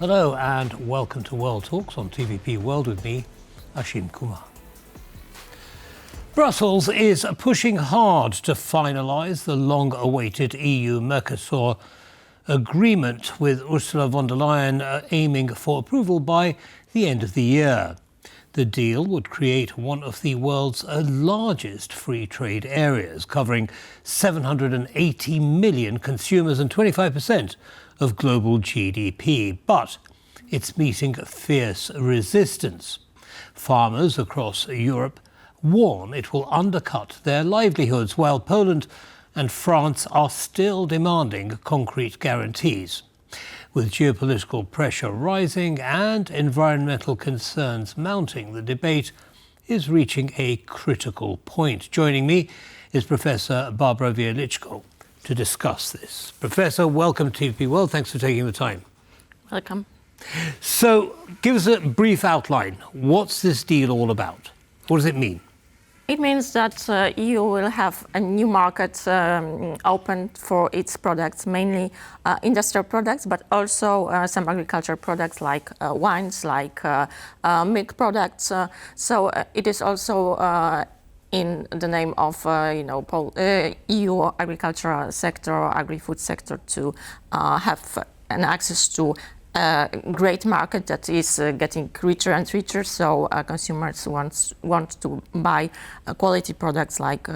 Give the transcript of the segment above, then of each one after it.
Hello and welcome to World Talks on TVP World with me, Ashim Kumar. Brussels is pushing hard to finalise the long-awaited EU-Mercosur agreement, with Ursula von der Leyen aiming for approval by the end of the year. The deal would create one of the world's largest free trade areas, covering 780 million consumers and 25% of global GDP. But it's meeting fierce resistance. Farmers across Europe warn it will undercut their livelihoods, while Poland and France are still demanding concrete guarantees. With geopolitical pressure rising and environmental concerns mounting, the debate is reaching a critical point. Joining me is Professor Barbara Wieliczko to discuss this. Professor, welcome to TVP World. Thanks for taking the time. Welcome. So, give us a brief outline. What's this deal all about? What does it mean? It means that EU will have a new market opened for its products, mainly industrial products, but also some agricultural products like wines, like milk products. So it is also in the name of EU agricultural sector, agri-food sector, to have an access to a great market that is getting richer and richer. So consumers want to buy quality products like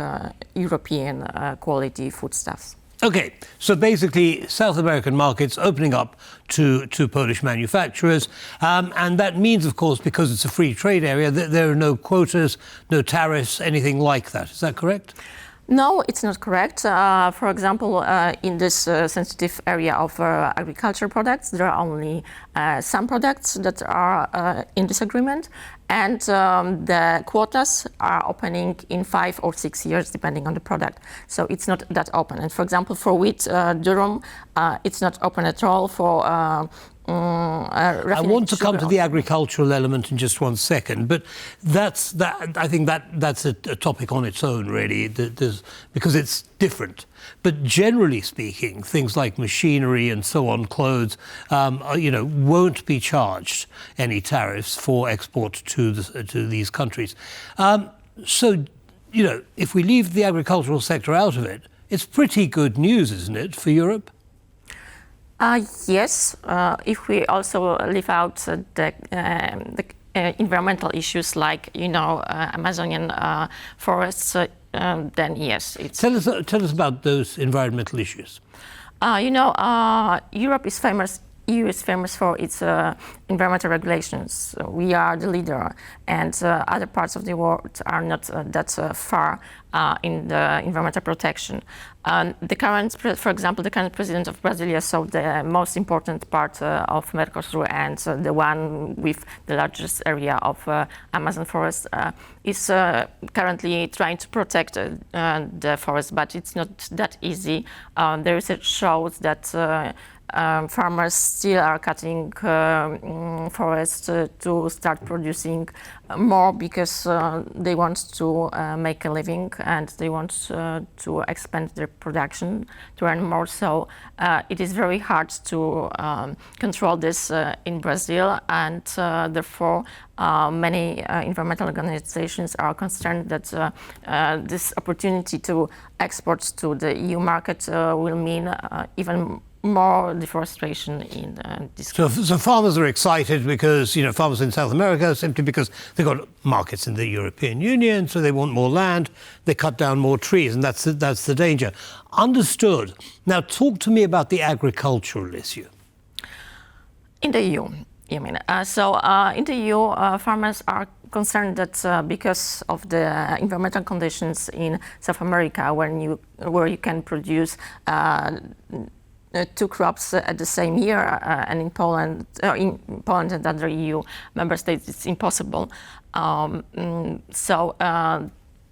European quality foodstuffs. Okay, so basically South American markets opening up to Polish manufacturers. And that means, of course, because it's a free trade area, that there are no quotas, no tariffs, anything like that. Is that correct? No, it's not correct. For example, in this sensitive area of agricultural products, there are only some products that are in this agreement, and the quotas are opening in 5 or 6 years, depending on the product. So it's not that open. And for example, for wheat, durum, it's not open at all. For I want to come to the agricultural element in just one second, but I think that's a topic on its own, really, because it's different. But generally speaking, things like machinery and so on, clothes, won't be charged any tariffs for export to these countries. So, if we leave the agricultural sector out of it, it's pretty good news, isn't it, for Europe? Yes, if we also leave out the environmental issues like, Amazonian forests, then yes. Tell us about those environmental issues. Europe is famous. EU is famous for its environmental regulations. We are the leader, and other parts of the world are not that far in the environmental protection. For example, the current president of Brazil, so the most important part of Mercosur and the one with the largest area of Amazon forest, is currently trying to protect the forest, but it's not that easy. The research shows that farmers still are cutting forests to start producing more because they want to make a living and they want to expand their production to earn more. So it is very hard to control this in Brazil, and therefore many environmental organizations are concerned that this opportunity to export to the EU market will mean even more deforestation in this country. So farmers are excited because, farmers in South America, simply because they've got markets in the European Union, so they want more land, they cut down more trees, and that's the danger. Understood. Now talk to me about the agricultural issue. In the EU, you mean? In the EU, farmers are concerned that because of the environmental conditions in South America, where you can produce 2 crops at the same year, and in Poland and other EU member states, it's impossible.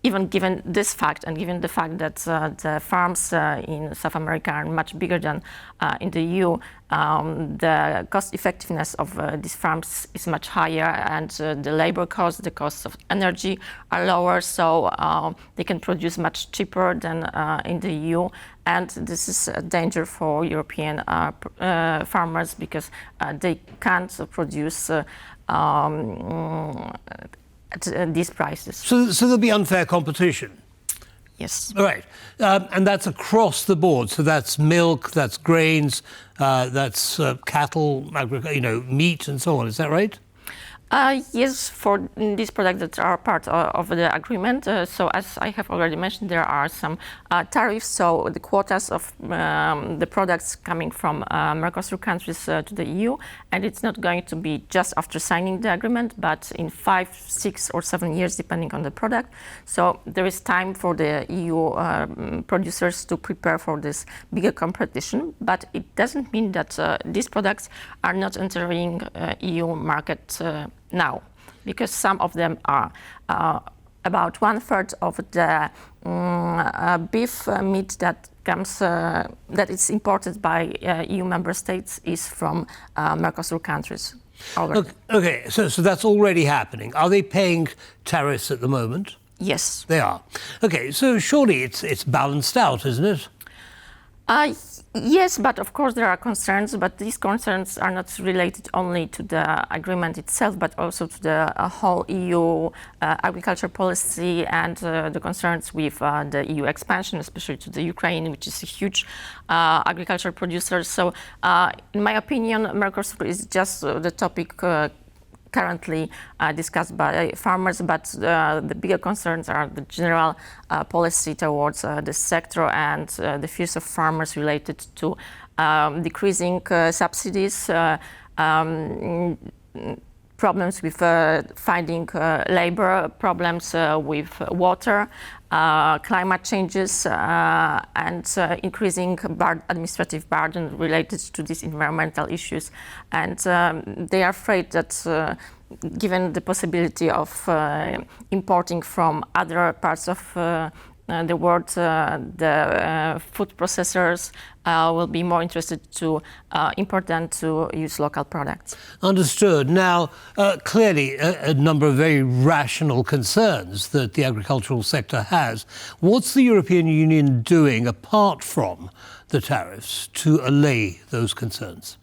even given this fact and given the fact that the farms in South America are much bigger than in the EU, the cost effectiveness of these farms is much higher, and the labor costs, the costs of energy are lower, so they can produce much cheaper than in the EU. And this is a danger for European farmers because they can't produce at these prices. So there'll be unfair competition? Yes. Right. And that's across the board. So that's milk, that's grains, that's cattle, meat and so on. Is that right? Yes, for these products that are part of the agreement. So as I have already mentioned, there are some tariffs. So the quotas of the products coming from Mercosur countries to the EU, and it's not going to be just after signing the agreement, but in 5, 6 or 7 years, depending on the product. So there is time for the EU producers to prepare for this bigger competition, but it doesn't mean that these products are not entering EU market now, because some of them are. About 1/3 of the beef meat that comes that is imported by EU member states is from Mercosur countries. Okay, so that's already happening. Are they paying tariffs at the moment? Yes, they are. Okay, so surely it's balanced out, isn't it? Yes, but of course there are concerns, but these concerns are not related only to the agreement itself, but also to the whole EU agriculture policy and the concerns with the EU expansion, especially to the Ukraine, which is a huge agriculture producer. So in my opinion, Mercosur is just the topic currently discussed by farmers, but the bigger concerns are the general policy towards the sector and the fears of farmers related to decreasing subsidies, problems with finding labor, problems with water, climate changes, and increasing administrative burden related to these environmental issues. And they are afraid that given the possibility of importing from other parts of the world, the food processors will be more interested to import than to use local products. Understood. Now, clearly a number of very rational concerns that the agricultural sector has. What's the European Union doing, apart from the tariffs, to allay those concerns?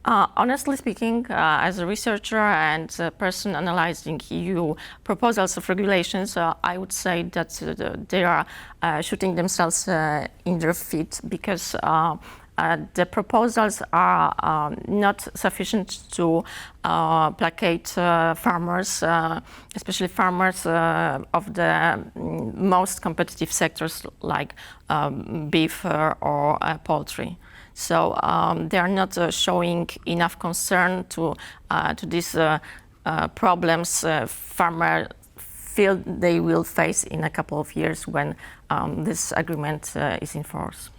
Honestly speaking, as a researcher and a person analyzing EU proposals of regulations, I would say that they are shooting themselves in their feet, because the proposals are not sufficient to placate farmers, especially farmers of the most competitive sectors like beef or poultry. So they are not showing enough concern to these problems farmers feel they will face in a couple of years when this agreement is in force.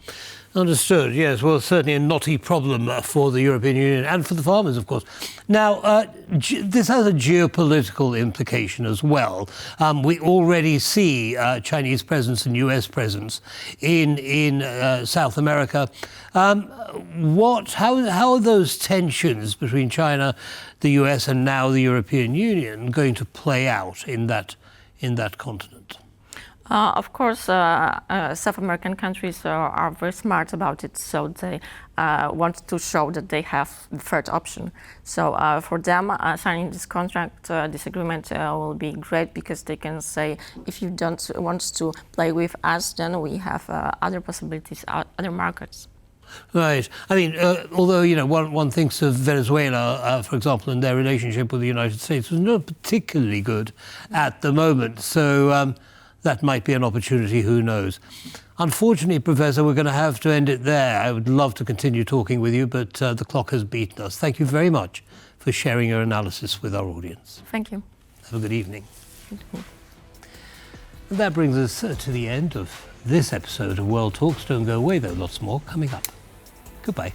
Understood, yes. Well, certainly a knotty problem for the European Union and for the farmers, of course. Now, this has a geopolitical implication as well. We already see Chinese presence and US presence in South America. How are those tensions between China, the US and now the European Union going to play out in that continent? Of course, South American countries are very smart about it, so they want to show that they have the third option. So for them, signing this contract, this agreement will be great, because they can say, if you don't want to play with us, then we have other possibilities, other markets. Right. I mean, although, one thinks of Venezuela, for example, and their relationship with the United States was not particularly good at the moment. So that might be an opportunity, who knows. Unfortunately, Professor, we're going to have to end it there. I would love to continue talking with you, but the clock has beaten us. Thank you very much for sharing your analysis with our audience. Thank you. Have a good evening. And that brings us to the end of this episode of World Talks. Don't go away, though. Lots more coming up. Goodbye.